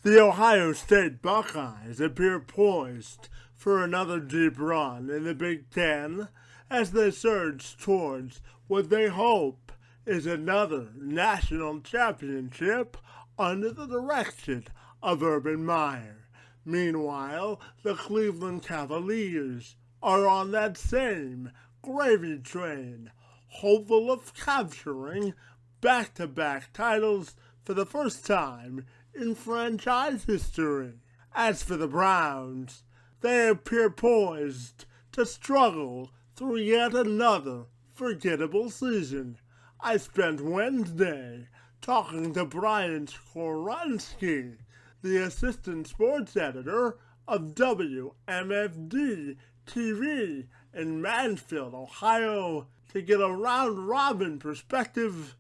The Ohio State Buckeyes appear poised for another deep run in the Big Ten as they surge towards what they hope is another national championship under the direction of Urban Meyer. Meanwhile, the Cleveland Cavaliers are on that same gravy train, hopeful of capturing back-to-back titles for the first time in franchise history. As for the Browns, they appear poised to struggle through yet another forgettable season. I spent Wednesday talking to Brian Skowronski, the assistant sports editor of WMFD TV in Mansfield, Ohio, to get a round-robin perspective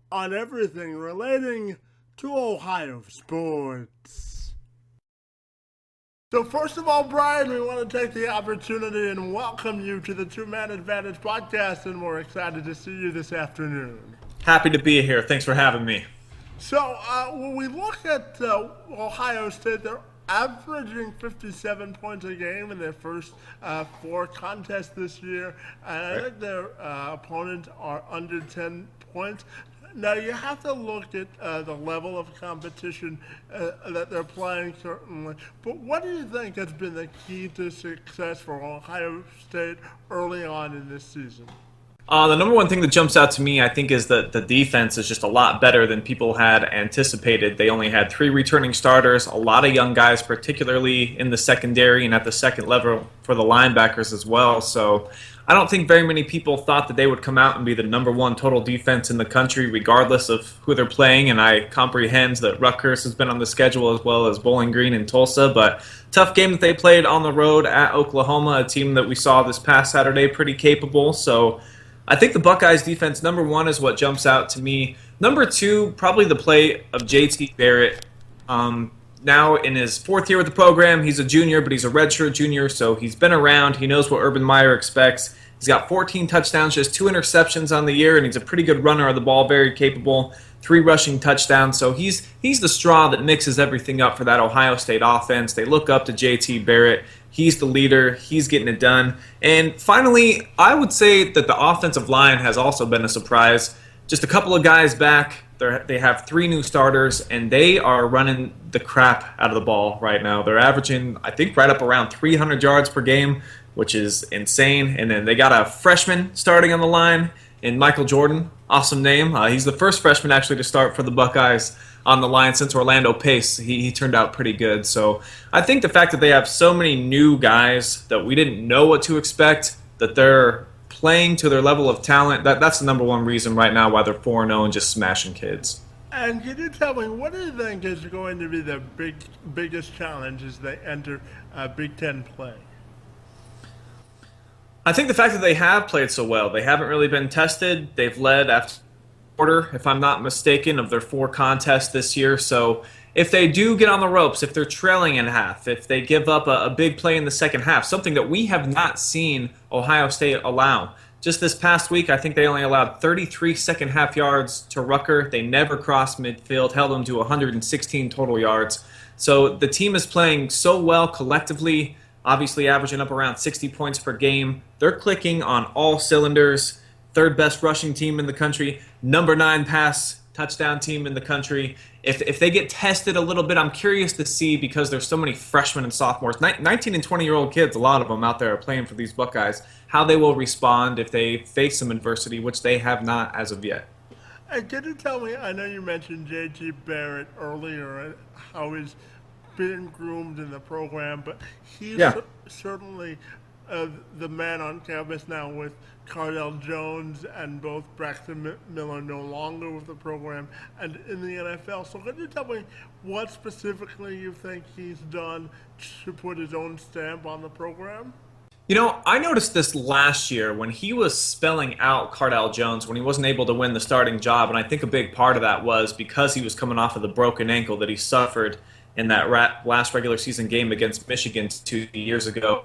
on everything relating to Ohio sports. So first of all, Brian, we want to take the opportunity and welcome you to the Two-Man Advantage podcast, and we're excited to see you this afternoon. Happy to be here. Thanks for having me. So when we look at Ohio State, they're averaging 57 points a game in their first four contests this year, and I think their opponents are under 10 points. Now, you have to look at the level of competition that they're playing, certainly. But what do you think has been the key to success for Ohio State early on in this season? The number one thing that jumps out to me, I think, is that the defense is just a lot better than people had anticipated. They only had 3 returning starters, a lot of young guys, particularly in the secondary and at the second level for the linebackers as well. So I don't think very many people thought that they would come out and be the number one total defense in the country, regardless of who they're playing. And I comprehend that Rutgers has been on the schedule as well as Bowling Green and Tulsa. But tough game that they played on the road at Oklahoma, a team that we saw this past Saturday, pretty capable. So I think the Buckeyes defense, number one, is what jumps out to me. Number two, probably the play of J.T. Barrett. Now in his 4th year with the program, he's a junior, but he's a redshirt junior, so he's been around. He knows what Urban Meyer expects. He's got 14 touchdowns, just 2 interceptions on the year, and he's a pretty good runner of the ball, very capable. 3 rushing touchdowns, so he's the straw that mixes everything up for that Ohio State offense. They look up to J.T. Barrett. He's the leader. He's getting it done. And finally, I would say that the offensive line has also been a surprise. Just a couple of guys back. They have 3 new starters, and they are running the crap out of the ball right now. They're averaging, I think, right up around 300 yards per game, which is insane. And then they got a freshman starting on the line in Michael Jordan. Awesome name. He's the first freshman actually to start for the Buckeyes on the line since Orlando Pace. He turned out pretty good. So I think the fact that they have so many new guys that we didn't know what to expect, that they're playing to their level of talent, that's the number one reason right now why they're 4-0 and just smashing kids. And can you tell me, what do you think is going to be the biggest challenge as they enter Big Ten play? I think the fact that they have played so well, they haven't really been tested. They've led after quarter, if I'm not mistaken, of their 4 contests this year. So if they do get on the ropes, if they're trailing in half, if they give up a big play in the second half, something that we have not seen Ohio State allow. Just this past week, I think they only allowed 33 second half yards to Rutgers. They never crossed midfield, held them to 116 total yards. So the team is playing so well collectively, obviously averaging up around 60 points per game. They're clicking on all cylinders. 3rd best rushing team in the country, number 9 pass touchdown team in the country. If they get tested a little bit, I'm curious to see, because there's so many freshmen and sophomores, 19 and 20-year-old kids, a lot of them out there are playing for these Buckeyes, how they will respond if they face some adversity, which they have not as of yet. And can you tell me, I know you mentioned J.T. Barrett earlier, how he's been groomed in the program, but he's certainly the man on campus now with Cardell Jones and both Braxton Miller no longer with the program and in the NFL. So can you tell me what specifically you think he's done to put his own stamp on the program? You know, I noticed this last year when he was spelling out Cardell Jones when he wasn't able to win the starting job, and I think a big part of that was because he was coming off of the broken ankle that he suffered in that last regular season game against Michigan 2 years ago.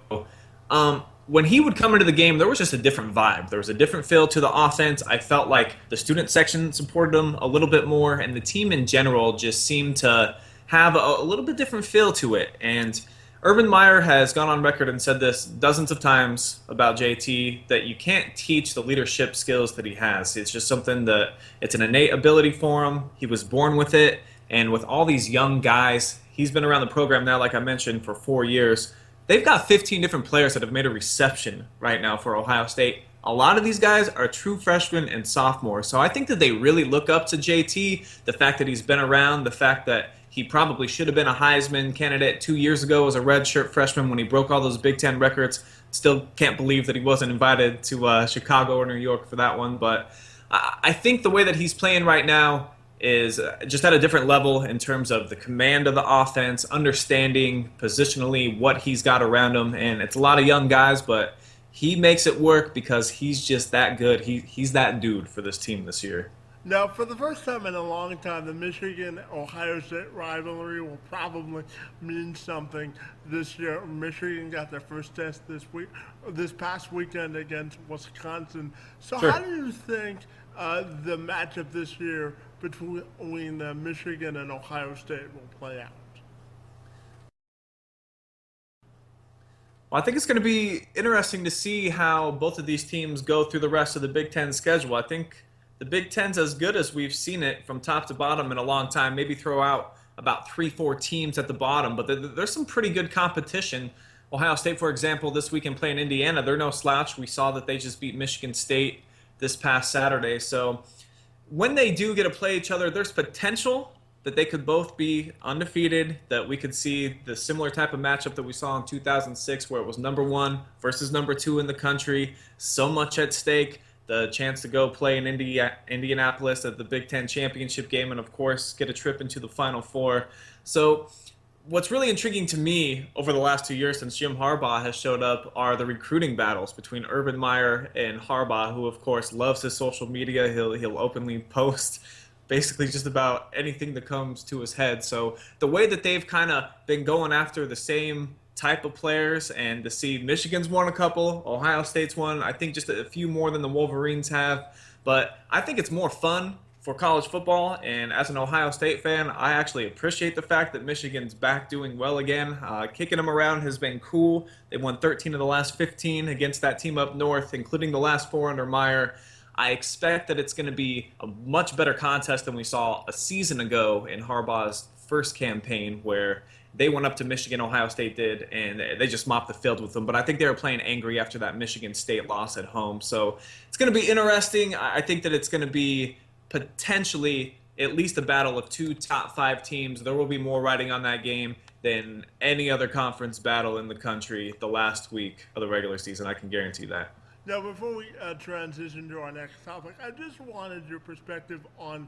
When he would come into the game, there was just a different vibe. There was a different feel to the offense. I felt like the student section supported him a little bit more, and the team in general just seemed to have a little bit different feel to it. And Urban Meyer has gone on record and said this dozens of times about JT, that you can't teach the leadership skills that he has. It's just something that it's an innate ability for him. He was born with it. And with all these young guys, he's been around the program now, like I mentioned, for 4 years. They've got 15 different players that have made a reception right now for Ohio State. A lot of these guys are true freshmen and sophomores. So I think that they really look up to JT, the fact that he's been around, the fact that he probably should have been a Heisman candidate 2 years ago as a redshirt freshman when he broke all those Big Ten records. Still can't believe that he wasn't invited to Chicago or New York for that one. But I think the way that he's playing right now is just at a different level in terms of the command of the offense, understanding positionally what he's got around him. And it's a lot of young guys, but he makes it work because he's just that good. He's that dude for this team this year. Now, for the first time in a long time, the Michigan-Ohio State rivalry will probably mean something this year. Michigan got their first test this past weekend against Wisconsin. So Sure. how do you think the matchup this year between Michigan and Ohio State will play out? Well, I think it's going to be interesting to see how both of these teams go through the rest of the Big Ten schedule. I think the Big Ten's as good as we've seen it from top to bottom in a long time. Maybe throw out about 3-4 teams at the bottom, but there's some pretty good competition. Ohio State, for example, this weekend playing Indiana, they're no slouch. We saw that they just beat Michigan State this past Saturday. So when they do get to play each other, there's potential that they could both be undefeated, that we could see the similar type of matchup that we saw in 2006 where it was number 1 versus number 2 in the country, so much at stake, the chance to go play in Indianapolis at the Big Ten championship game, and of course get a trip into the Final Four. So what's really intriguing to me over the last 2 years since Jim Harbaugh has showed up are the recruiting battles between Urban Meyer and Harbaugh, who of course loves his social media. He'll openly post basically just about anything that comes to his head. So the way that they've kind of been going after the same type of players, and to see Michigan's won a couple, Ohio State's won, I think just a few more than the Wolverines have. But I think it's more fun for college football, and as an Ohio State fan, I actually appreciate the fact that Michigan's back doing well again. Kicking them around has been cool. They won 13 of the last 15 against that team up north, including the last 4 under Meyer. I expect that it's going to be a much better contest than we saw a season ago in Harbaugh's first campaign, where they went up to Michigan, Ohio State did, and they just mopped the field with them. But I think they were playing angry after that Michigan State loss at home. So it's going to be interesting. I think that it's going to be potentially at least a battle of 2 top 5 teams. There will be more riding on that game than any other conference battle in the country the last week of the regular season. I can guarantee that. Now, before we transition to our next topic, I just wanted your perspective on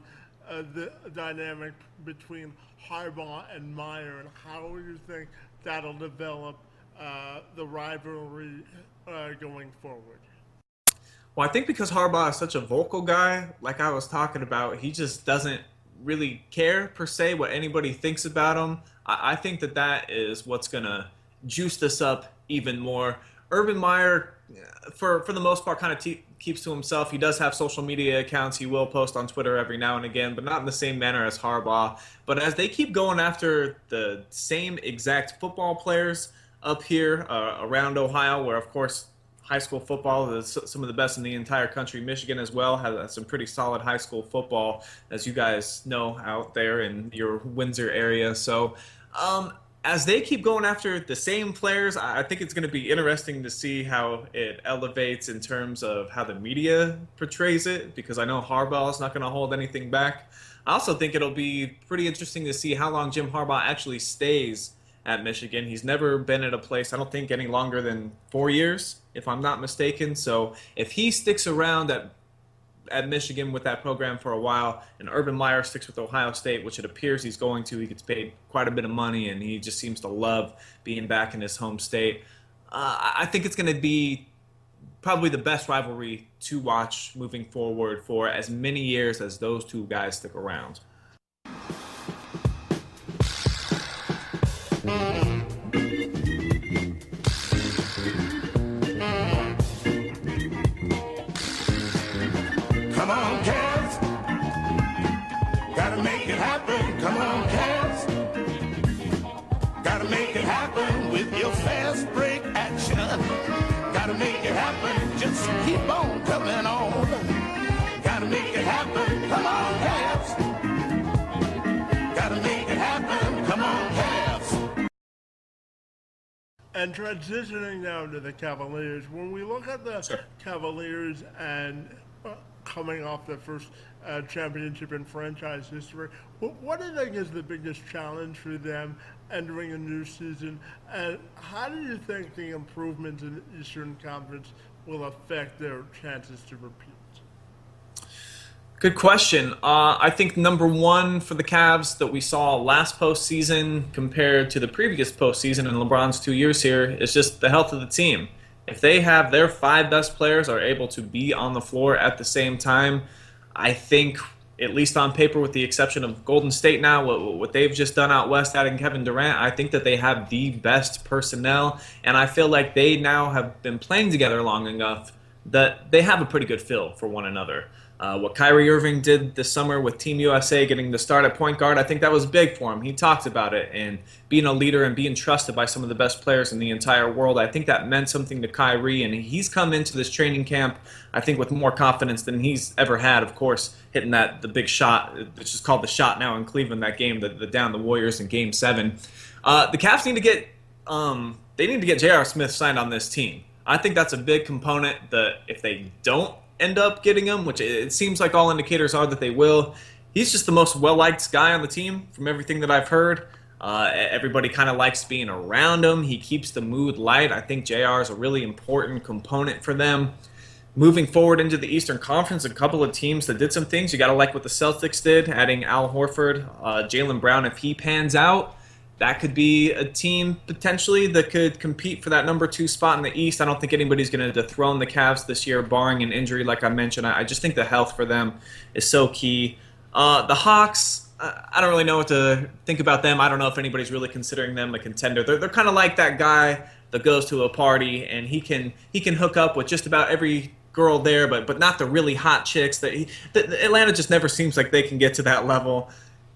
the dynamic between Harbaugh and Meyer, and how you think that'll develop the rivalry going forward. Well, I think because Harbaugh is such a vocal guy, like I was talking about, he just doesn't really care, per se, what anybody thinks about him. I think that is what's going to juice this up even more. Urban Meyer, for the most part, kind of keeps to himself. He does have social media accounts. He will post on Twitter every now and again, but not in the same manner as Harbaugh. But as they keep going after the same exact football players up here around Ohio, where, of course, high school football is some of the best in the entire country. Michigan as well has some pretty solid high school football, as you guys know, out there in your Windsor area. So as they keep going after the same players, I think it's going to be interesting to see how it elevates in terms of how the media portrays it, because I know Harbaugh is not going to hold anything back. I also think it'll be pretty interesting to see how long Jim Harbaugh actually stays at Michigan. He's never been at a place, I don't think, any longer than 4 years, if I'm not mistaken. So if he sticks around at Michigan with that program for a while, and Urban Meyer sticks with Ohio State, which it appears he's going to, he gets paid quite a bit of money, and he just seems to love being back in his home state. I think it's going to be probably the best rivalry to watch moving forward for as many years as those two guys stick around. Come on, Cavs. Gotta make it happen. Come on, Cavs. Gotta make it happen, just keep on coming on. Gotta make it happen, come on, Cavs. Gotta make it happen, come on, Cavs. And transitioning now to the Cavaliers, when we look at the Sure. Cavaliers and coming off the first championship in franchise history, what do you think is the biggest challenge for them entering a new season? And how do you think the improvements in the Eastern Conference will affect their chances to repeat? Good question. I think number one for the Cavs that we saw last postseason compared to the previous postseason in LeBron's 2 years here is just the health of the team. If they have their 5 best players are able to be on the floor at the same time, I think, at least on paper with the exception of Golden State now, what they've just done out west adding Kevin Durant, I think that they have the best personnel, and I feel like they now have been playing together long enough that they have a pretty good feel for one another. What Kyrie Irving did this summer with Team USA getting the start at point guard, I think that was big for him. He talked about it, and being a leader and being trusted by some of the best players in the entire world, I think that meant something to Kyrie, and he's come into this training camp, I think, with more confidence than he's ever had, of course, hitting the big shot, which is called the shot now in Cleveland, that game, the down the Warriors in Game 7. The Cavs need to get J.R. Smith signed on this team. I think that's a big component that if they don't end up getting him, which it seems like all indicators are that they will, he's just the most well-liked guy on the team from everything that I've heard. Everybody kind of likes being around him. He keeps the mood light. I think JR is a really important component for them. Moving forward into the Eastern Conference, a couple of teams that did some things. You got to like what the Celtics did, adding Al Horford, Jaylen Brown. If he pans out, that could be a team potentially that could compete for that number 2 spot in the East. I don't think anybody's going to dethrone the Cavs this year, barring an injury like I mentioned. I just think the health for them is so key. The Hawks, I don't really know what to think about them. I don't know if anybody's really considering them a contender. They're kind of like that guy that goes to a party and he can hook up with just about every girl there, but not the really hot chicks. Atlanta just never seems like they can get to that level.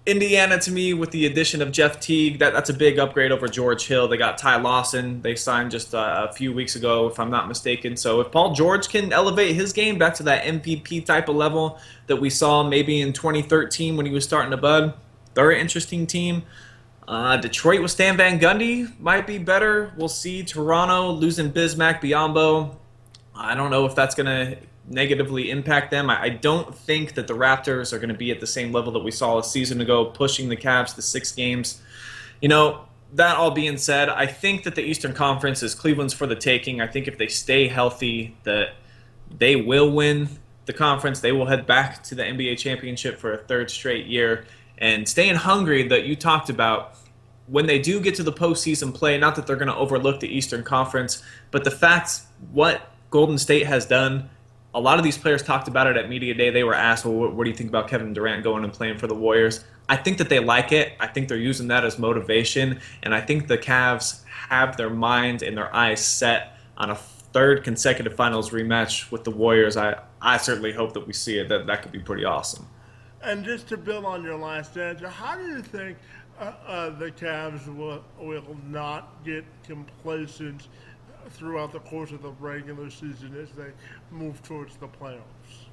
Indiana, to me, with the addition of Jeff Teague, that's a big upgrade over George Hill. They got Ty Lawson. They signed just a few weeks ago, if I'm not mistaken. So if Paul George can elevate his game back to that MVP type of level that we saw maybe in 2013 when he was starting to bud, they're an interesting team. Detroit with Stan Van Gundy might be better. We'll see. Toronto losing Bismack Biyombo. I don't know if that's going to negatively impact them. I don't think that the Raptors are going to be at the same level that we saw a season ago, pushing the Cavs to 6 games. That all being said, I think that the Eastern Conference is Cleveland's for the taking. I think if they stay healthy, that they will win the conference. They will head back to the NBA championship for a 3rd straight year. And staying hungry that you talked about, when they do get to the postseason play, not that they're going to overlook the Eastern Conference, but the fact what Golden State has done. A lot of these players talked about it at Media Day. They were asked, well, what do you think about Kevin Durant going and playing for the Warriors? I think that they like it. I think they're using that as motivation. And I think the Cavs have their mind and their eyes set on a 3rd consecutive finals rematch with the Warriors. I certainly hope that we see it. That could be pretty awesome. And just to build on your last answer, how do you think the Cavs will not get complacent throughout the course of the regular season as they move towards the playoffs?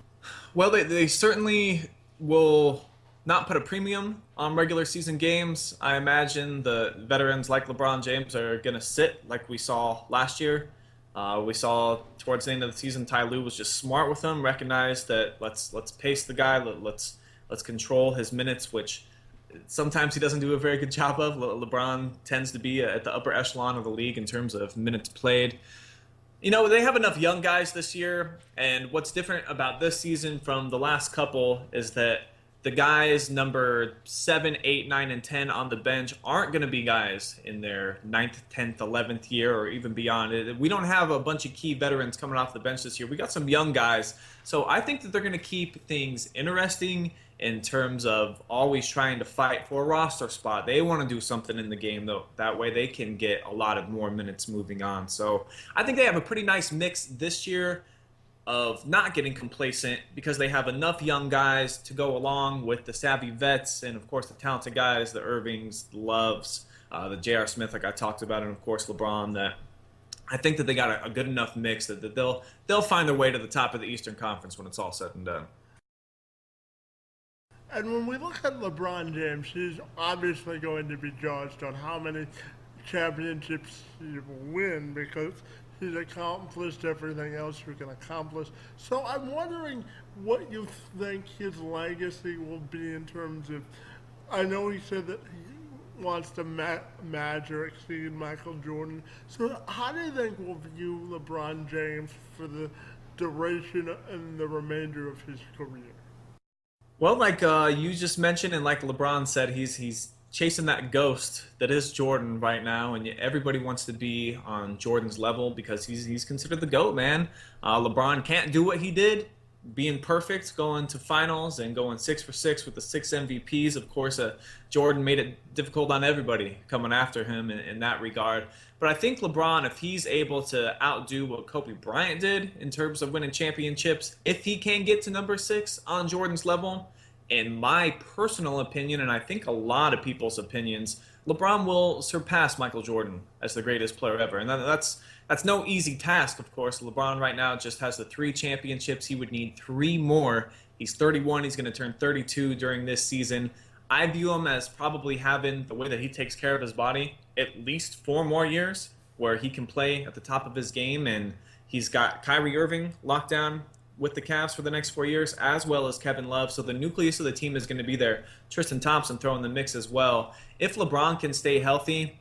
Well, they certainly will not put a premium on regular season games. I imagine the veterans like LeBron James are going to sit like we saw last year. We saw towards the end of the season, Ty Lue was just smart with them, recognized that let's pace the guy, let's control his minutes, which sometimes he doesn't do a very good job of. LeBron tends to be at the upper echelon of the league in terms of minutes played. They have enough young guys this year, and what's different about this season from the last couple is that the guys number 7, 8, 9, and 10 on the bench aren't going to be guys in their 9th, 10th, 11th year or even beyond. We don't have a bunch of key veterans coming off the bench this year. We got some young guys. So I think that they're going to keep things interesting in terms of always trying to fight for a roster spot. They want to do something in the game, though. That way they can get a lot of more minutes moving on. So I think they have a pretty nice mix this year of not getting complacent because they have enough young guys to go along with the savvy vets and, of course, the talented guys, the Irvings, the Loves, the J.R. Smith, like I talked about, and, of course, LeBron, that I think that they got a good enough mix that they'll find their way to the top of the Eastern Conference when it's all said and done. And when we look at LeBron James, he's obviously going to be judged on how many championships he will win because he's accomplished everything else you can accomplish. So I'm wondering what you think his legacy will be in terms of. I know he said that he wants to match or exceed Michael Jordan. So how do you think we'll view LeBron James for the duration and the remainder of his career? Well, like you just mentioned, and like LeBron said, he's chasing that ghost that is Jordan right now, and everybody wants to be on Jordan's level because he's considered the GOAT, man. LeBron can't do what he did, being perfect, going to finals and going 6 for 6 with the 6 MVPs. Of course, Jordan made it difficult on everybody coming after him in that regard. But I think LeBron, if he's able to outdo what Kobe Bryant did in terms of winning championships, if he can get to number 6 on Jordan's level, in my personal opinion, and I think a lot of people's opinions, LeBron will surpass Michael Jordan as the greatest player ever. And that's no easy task, of course. LeBron right now just has the 3 championships. He would need 3 more. He's 31. He's going to turn 32 during this season. I view him as probably having, the way that he takes care of his body, at least 4 more years where he can play at the top of his game. And he's got Kyrie Irving locked down with the Cavs for the next 4 years, as well as Kevin Love. So the nucleus of the team is going to be there. Tristan Thompson throwing the mix as well. If LeBron can stay healthy,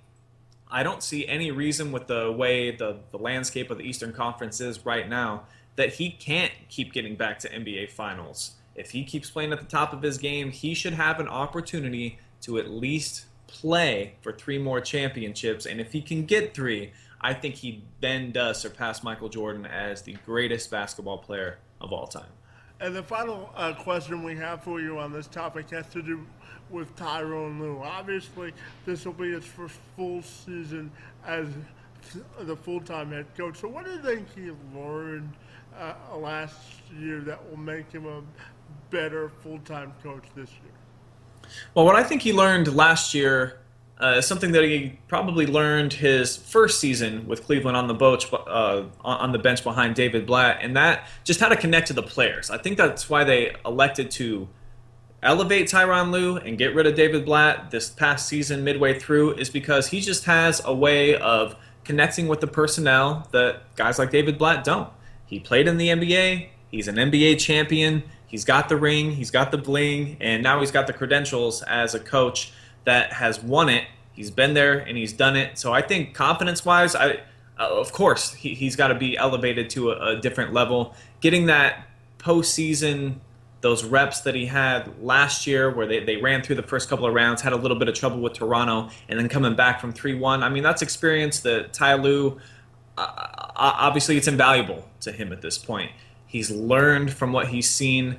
I don't see any reason with the way the landscape of the Eastern Conference is right now that he can't keep getting back to NBA Finals. If he keeps playing at the top of his game, he should have an opportunity to at least play for 3 more championships. And if he can get 3, I think he then does surpass Michael Jordan as the greatest basketball player of all time. And the final question we have for you on this topic has to do with Tyrone Lue. Obviously, this will be his first full season as the full-time head coach. So what do you think he learned last year that will make him a better full-time coach this year? Well, what I think he learned last year is something that he probably learned his first season with Cleveland on the bench behind David Blatt, and that just how to connect to the players. I think that's why they elected to elevate Tyrone Lue and get rid of David Blatt this past season midway through, is because he just has a way of connecting with the personnel that guys like David Blatt don't. He played in the NBA. He's an NBA champion. He's got the ring. He's got the bling. And now he's got the credentials as a coach that has won it. He's been there and he's done it. So I think confidence-wise, of course, he's got to be elevated to a different level. Getting that postseason, those reps that he had last year where they ran through the first couple of rounds, had a little bit of trouble with Toronto, and then coming back from 3-1. I mean, that's experience that Ty Lue, obviously it's invaluable to him at this point. He's learned from what he's seen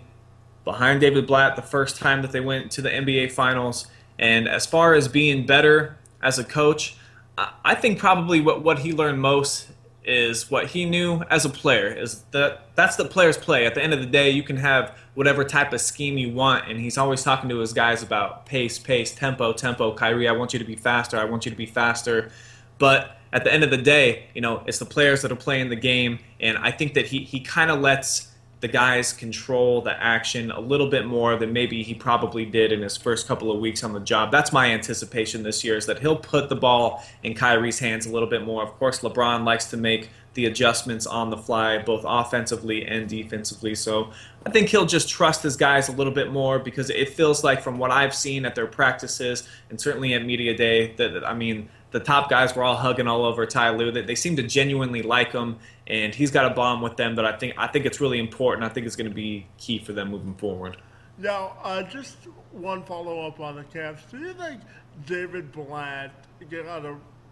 behind David Blatt the first time that they went to the NBA Finals. And as far as being better as a coach, I think probably what he learned most is what he knew as a player, is that's the players play. At the end of the day, you can have whatever type of scheme you want, and he's always talking to his guys about pace, tempo. Kyrie, I want you to be faster. I want you to be faster. But at the end of the day, it's the players that are playing the game, and I think that he kind of lets the guys control the action a little bit more than maybe he probably did in his first couple of weeks on the job. That's my anticipation this year, is that he'll put the ball in Kyrie's hands a little bit more. Of course, LeBron likes to make the adjustments on the fly, both offensively and defensively. So I think he'll just trust his guys a little bit more, because it feels like, from what I've seen at their practices and certainly at Media Day, the top guys were all hugging all over Ty Lue. They seem to genuinely like him, and he's got a bond with them that I think it's really important. I think it's going to be key for them moving forward. Now, just one follow-up on the Cavs. Do you think David Blatt got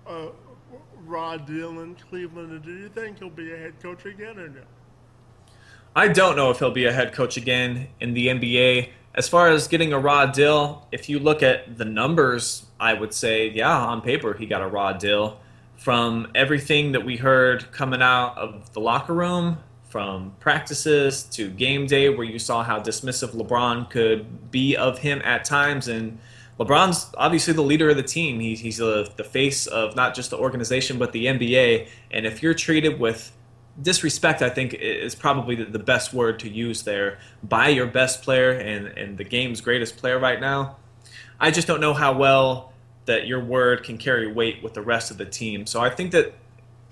a raw deal in Cleveland, and do you think he'll be a head coach again or no? I don't know if he'll be a head coach again in the NBA. As far as getting a raw deal, if you look at the numbers, I would say, yeah, on paper he got a raw deal. From everything that we heard coming out of the locker room, from practices to game day, where you saw how dismissive LeBron could be of him at times, and LeBron's obviously the leader of the team. He's the face of not just the organization but the NBA. And if you're treated with disrespect, I think is probably the best word to use there, by your best player and the game's greatest player right now, I just don't know how well that your word can carry weight with the rest of the team. So I think that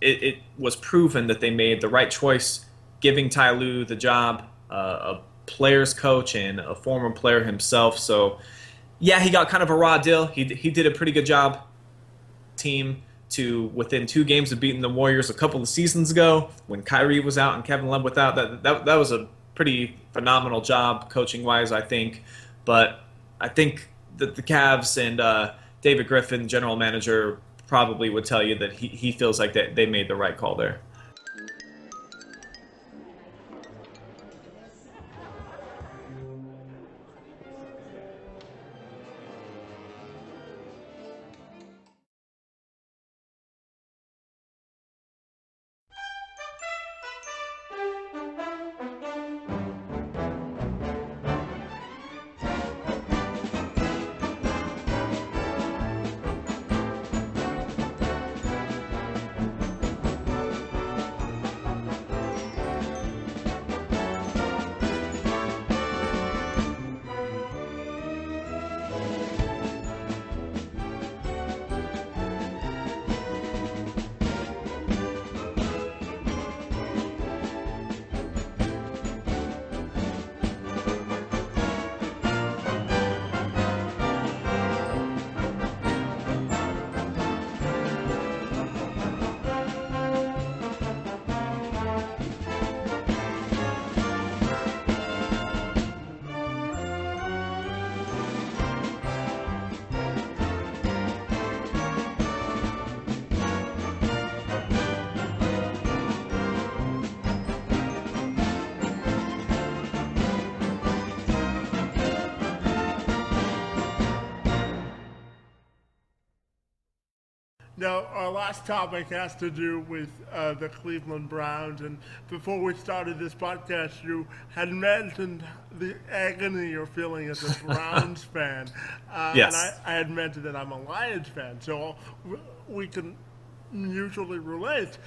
it was proven that they made the right choice giving Ty Lue the job, a player's coach and a former player himself. So yeah, he got kind of a raw deal. He did a pretty good job team to within 2 games of beating the Warriors a couple of seasons ago when Kyrie was out and Kevin Love was out. That was a pretty phenomenal job coaching-wise, I think. But I think that the Cavs and David Griffin, general manager, probably would tell you that he feels like that they made the right call there. Now, our last topic has to do with the Cleveland Browns. And before we started this podcast, you had mentioned the agony you're feeling as a Browns fan. Yes. And I had mentioned that I'm a Lions fan, so we can mutually relate.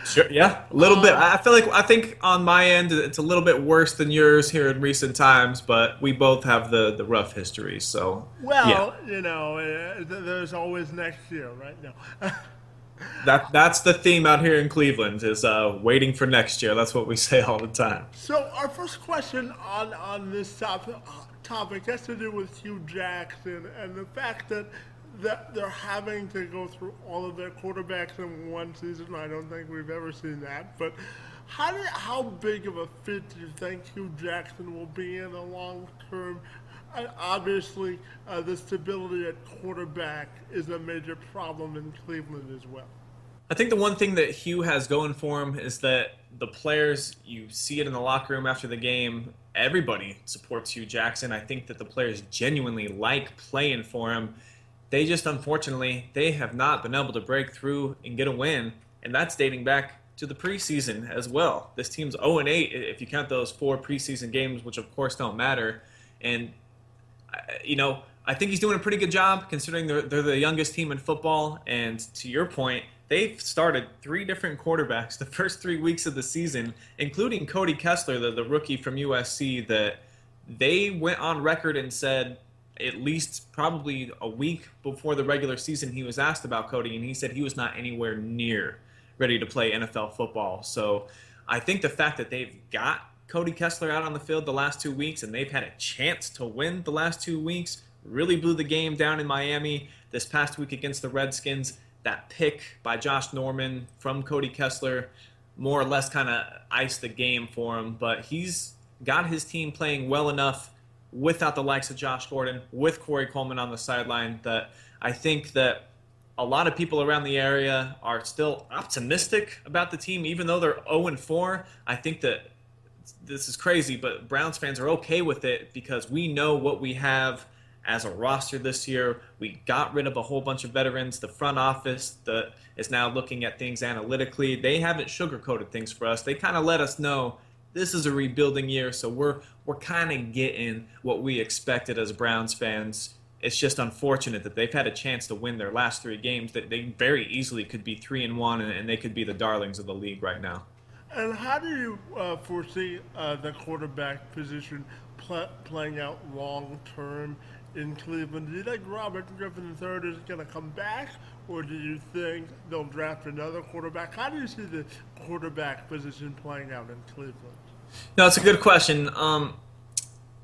Sure, yeah, a little bit. I think on my end it's a little bit worse than yours here in recent times, but we both have the rough history. So well, yeah. There's always next year, right now. That's the theme out here in Cleveland is waiting for next year. That's what we say all the time. So our first question on this topic has to do with Hugh Jackson and the fact that they're having to go through all of their quarterbacks in one season. I don't think we've ever seen that. But how big of a fit do you think Hugh Jackson will be in the long term? And obviously, the stability at quarterback is a major problem in Cleveland as well. I think the one thing that Hugh has going for him is that the players, you see it in the locker room after the game, everybody supports Hugh Jackson. I think that the players genuinely like playing for him. They just, unfortunately, they have not been able to break through and get a win, and that's dating back to the preseason as well. This team's 0-8 if you count those 4 preseason games, which of course don't matter. And, I think he's doing a pretty good job considering they're the youngest team in football. And to your point, they've started 3 different quarterbacks the first 3 weeks of the season, including Cody Kessler, the rookie from USC, that they went on record and said, at least probably a week before the regular season, he was asked about Cody, and he said he was not anywhere near ready to play NFL football. So I think the fact that they've got Cody Kessler out on the field the last 2 weeks and they've had a chance to win the last 2 weeks really blew the game down in Miami this past week against the Redskins. That pick by Josh Norman from Cody Kessler more or less kind of iced the game for him, but he's got his team playing well enough without the likes of Josh Gordon, with Corey Coleman on the sideline, that I think that a lot of people around the area are still optimistic about the team, even though they're 0-4. I think that this is crazy, but Browns fans are okay with it because we know what we have as a roster this year. We got rid of a whole bunch of veterans. The front office that is now looking at things analytically. They haven't sugarcoated things for us. They kind of let us know this is a rebuilding year, so we're kind of getting what we expected as Browns fans it's just unfortunate that they've had a chance to win their last 3 games. That they very easily could be 3-1, and they could be the darlings of the league right now. And how do you foresee the quarterback position playing out long term in Cleveland? Do you think Robert Griffin III is going to come back, or do you think they'll draft another quarterback? How do you see the quarterback position playing out in Cleveland? No, it's a good question.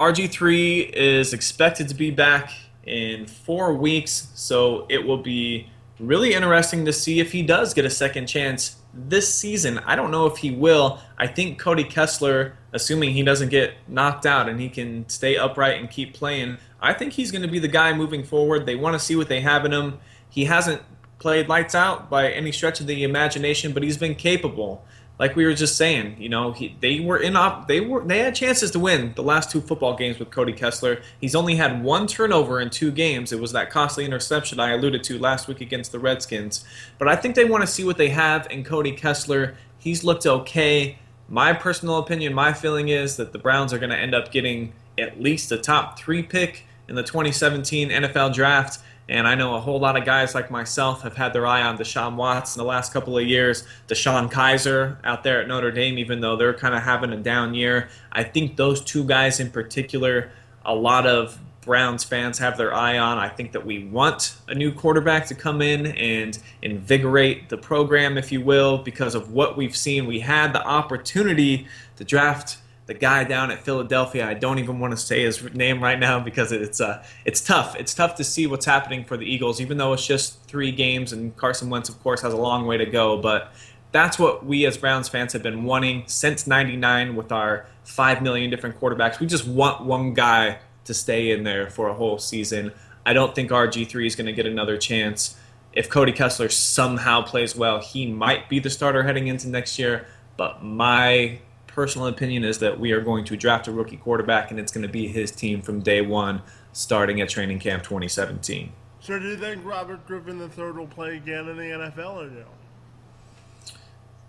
RG3 is expected to be back in 4 weeks, so it will be really interesting to see if he does get a second chance this season. I don't know if he will. I think Cody Kessler, assuming he doesn't get knocked out and he can stay upright and keep playing, I think he's going to be the guy moving forward. They want to see what they have in him. He hasn't played lights out by any stretch of the imagination, but he's been capable. Like we were just saying, they had chances to win the last 2 football games with Cody Kessler. He's only had 1 turnover in 2 games. It was that costly interception I alluded to last week against the Redskins. But I think they want to see what they have in Cody Kessler. He's looked okay. My personal opinion, my feeling is that the Browns are going to end up getting at least a top 3 pick in the 2017 NFL Draft. And I know a whole lot of guys like myself have had their eye on Deshaun Watson the last couple of years. Deshaun Kaiser out there at Notre Dame, even though they're kind of having a down year. I think those 2 guys in particular, a lot of Browns fans have their eye on. I think that we want a new quarterback to come in and invigorate the program, if you will, because of what we've seen. We had the opportunity to draft the guy down at Philadelphia. I don't even want to say his name right now because it's tough. It's tough to see what's happening for the Eagles, even though it's just 3 games, and Carson Wentz, of course, has a long way to go. But that's what we as Browns fans have been wanting since '99 with our 5 million different quarterbacks. We just want one guy to stay in there for a whole season. I don't think RG3 is going to get another chance. If Cody Kessler somehow plays well, he might be the starter heading into next year. But my personal opinion is that we are going to draft a rookie quarterback, and it's going to be his team from day one, starting at training camp 2017. So do you think Robert Griffin III will play again in the NFL or no?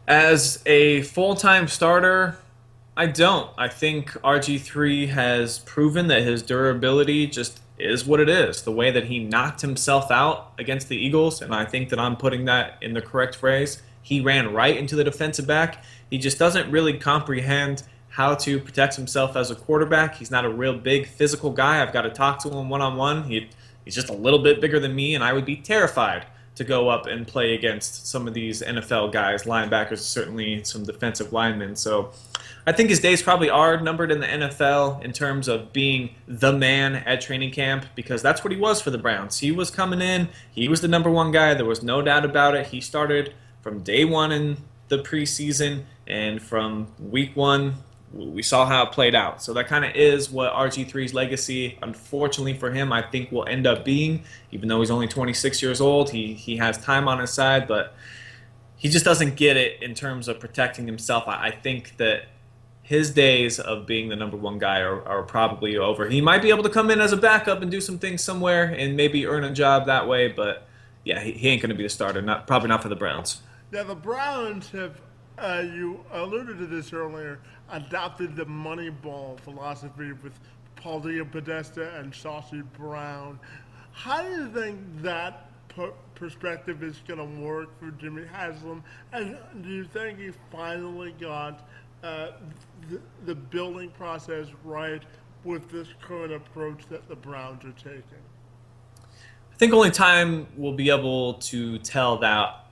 As a full-time starter, I don't. I think RG3 has proven that his durability just is what it is. The way that he knocked himself out against the Eagles, and I think that I'm putting that in the correct phrase, he ran right into the defensive back. He just doesn't really comprehend how to protect himself as a quarterback. He's not a real big physical guy. I've got to talk to him one-on-one. He's just a little bit bigger than me, and I would be terrified to go up and play against some of these NFL guys, linebackers, certainly some defensive linemen. So I think his days probably are numbered in the NFL in terms of being the man at training camp, because that's what he was for the Browns. He was coming in. He was the number 1 guy. There was no doubt about it. He started from day 1 in the preseason, and from week 1, we saw how it played out. So that kind of is what RG3's legacy, unfortunately for him, I think will end up being. Even though he's only 26 years old, he has time on his side, but he just doesn't get it in terms of protecting himself. I think that his days of being the number 1 guy are probably over. He might be able to come in as a backup and do some things somewhere and maybe earn a job that way, but yeah, he ain't going to be the starter, probably not for the Browns. Now, the Browns have, you alluded to this earlier, adopted the Moneyball philosophy with Paulinho Podesta and Saucy Brown. How do you think that perspective is going to work for Jimmy Haslam? And do you think he finally got the building process right with this current approach that the Browns are taking? I think only time will be able to tell that.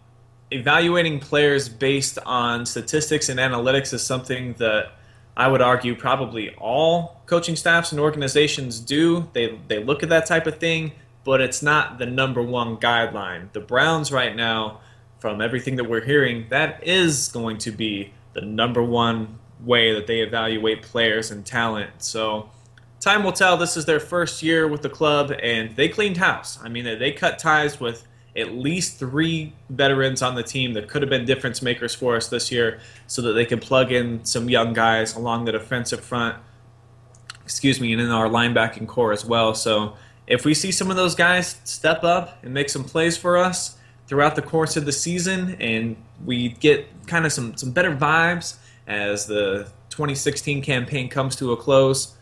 Evaluating players based on statistics and analytics is something that I would argue probably all coaching staffs and organizations do. They look at that type of thing, but it's not the number 1 guideline. The Browns right now, from everything that we're hearing, that is going to be the number 1 way that they evaluate players and talent. So time will tell. This is their first year with the club, and they cleaned house. I mean, they cut ties with at least 3 veterans on the team that could have been difference makers for us this year so that they could plug in some young guys along the defensive front, and in our linebacking core as well. So if we see some of those guys step up and make some plays for us throughout the course of the season, and we get kind of some better vibes as the 2016 campaign comes to a close,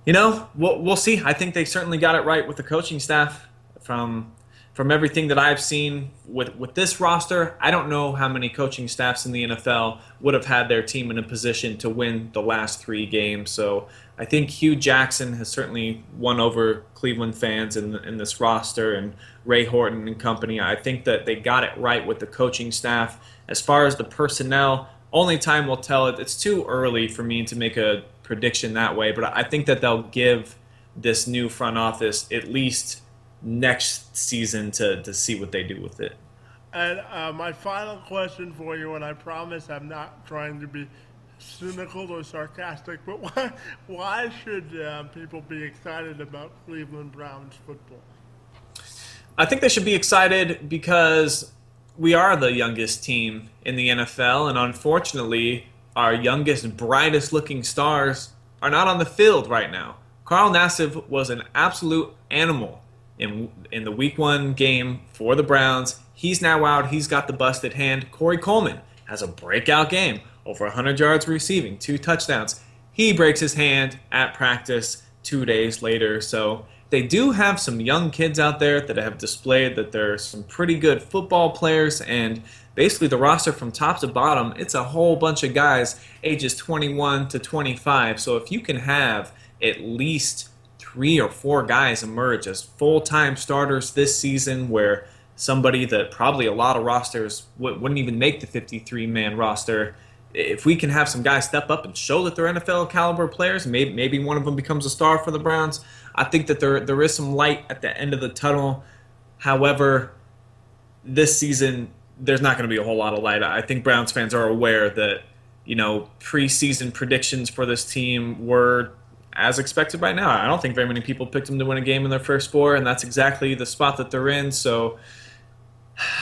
We'll see. I think they certainly got it right with the coaching staff. From everything that I've seen with this roster, I don't know how many coaching staffs in the NFL would have had their team in a position to win the last 3 games. So I think Hugh Jackson has certainly won over Cleveland fans in this roster, and Ray Horton and company. I think that they got it right with the coaching staff. As far as the personnel, only time will tell. It's too early for me to make a prediction that way, but I think that they'll give this new front office at least next season to see what they do with it. And my final question for you, and I promise I'm not trying to be cynical or sarcastic, but why should people be excited about Cleveland Browns football? I think they should be excited because we are the youngest team in the NFL, and unfortunately, our youngest, brightest looking stars are not on the field right now. Carl Nassib was an absolute animal in the Week 1 game for the Browns. He's now out. He's got the busted hand. Corey Coleman has a breakout game, over 100 yards receiving, 2 touchdowns. He breaks his hand at practice 2 days later. So they do have some young kids out there that have displayed that they're some pretty good football players, and basically the roster from top to bottom, it's a whole bunch of guys ages 21 to 25. So if you can have at least 3 or 4 guys emerge as full-time starters this season, where somebody that probably a lot of rosters wouldn't even make the 53-man roster, if we can have some guys step up and show that they're NFL caliber players, maybe one of them becomes a star for the Browns, I think that there is some light at the end of the tunnel. However, this season, there's not going to be a whole lot of light. I think Browns fans are aware that, preseason predictions for this team were as expected by now. I don't think very many people picked them to win a game in their first 4, and that's exactly the spot that they're in. So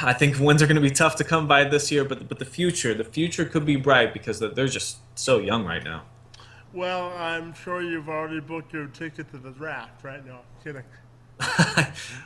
I think wins are going to be tough to come by this year, but the future could be bright because they're just so young right now. Well, I'm sure you've already booked your ticket to the draft, right? No, kidding.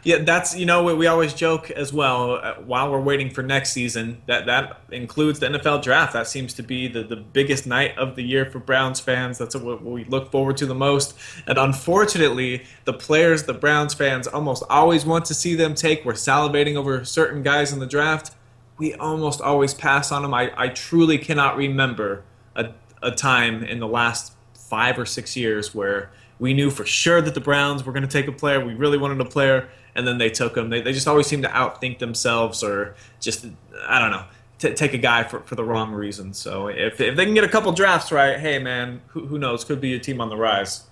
Yeah, that's, we always joke as well, while we're waiting for next season, that includes the NFL draft. That seems to be the biggest night of the year for Browns fans. That's what we look forward to the most. And unfortunately, the players the Browns fans almost always want to see them take, we're salivating over certain guys in the draft, we almost always pass on them. I truly cannot remember a time in the last 5 or 6 years where we knew for sure that the Browns were going to take a player. We really wanted a player, and then they took him. They just always seem to outthink themselves, or just, I don't know, take a guy for the wrong reason. So if they can get a couple drafts right, hey, man, who knows? Could be a team on the rise.